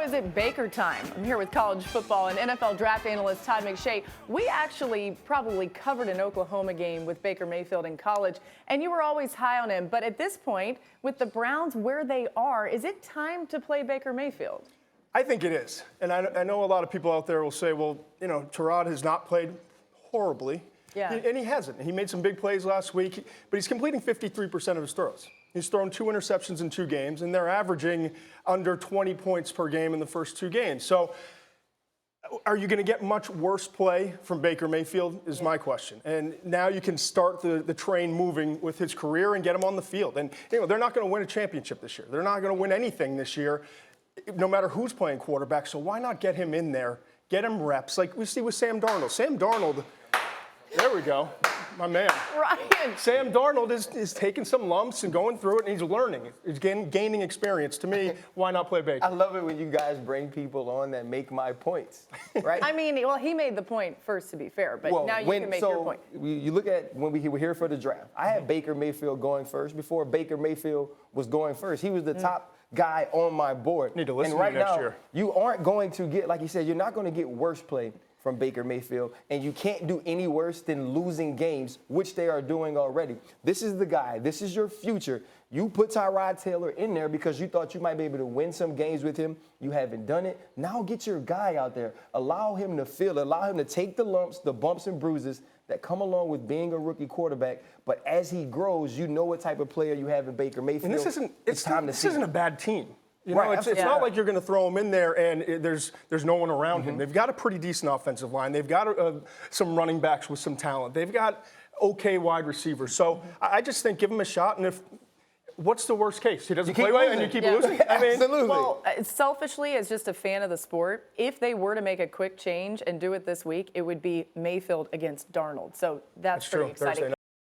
is it Baker time? I'm here with college football and NFL draft analyst Todd McShay. We actually probably covered an Oklahoma game with Baker Mayfield in college, and you were always high on him. But at this point, with the Browns where they are, is it time to play Baker Mayfield? I think it is. And I know a lot of people out there will say, well, you know, Tyrod has not played horribly. Yeah. And he hasn't. He made some big plays last week, but he's completing 53% of his throws. He's thrown 2 interceptions in 2 games, and they're averaging under 20 points per game in the first 2 games. So are you going to get much worse play from Baker Mayfield is my question. And now you can start the train moving with his career and get him on the field. And you know, they're not going to win a championship this year. They're not going to win anything this year, no matter who's playing quarterback. So why not get him in there, get him reps, like we see with Sam Darnold. Sam Darnold, there we go, my man. Ryan. Sam Darnold is taking some lumps and going through it, and he's learning. He's gaining experience. To me, why not play Baker? I love it when you guys bring people on that make my points, right? I mean, well, he made the point first, to be fair, but now you can make your point. You look at when we were here for the draft. I had Baker Mayfield going first before Baker Mayfield was going first. He was the top guy on my board. Need to listen and right to you next now, year. you aren't going to get, like you said, you're not going to get worse play from Baker Mayfield, and you can't do any worse than losing games, which they are doing already. This is the guy. This is your future. You put Tyrod Taylor in there because you thought you might be able to win some games with him. You haven't done it. Now get your guy out there. Allow him to feel, allow him to take the lumps, the bumps and bruises that come along with being a rookie quarterback. But as he grows, you know what type of player you have in Baker Mayfield. And this isn't a bad team. You know, Right, it's not like you're going to throw him in there and there's no one around him. They've got a pretty decent offensive line. They've got some running backs with some talent. They've got okay wide receivers. So I just think give him a shot. And what's the worst case? He doesn't play well and you keep losing? I mean, absolutely. Well, selfishly, as just a fan of the sport, if they were to make a quick change and do it this week, it would be Mayfield against Darnold. So that's pretty true. exciting. Thursday night.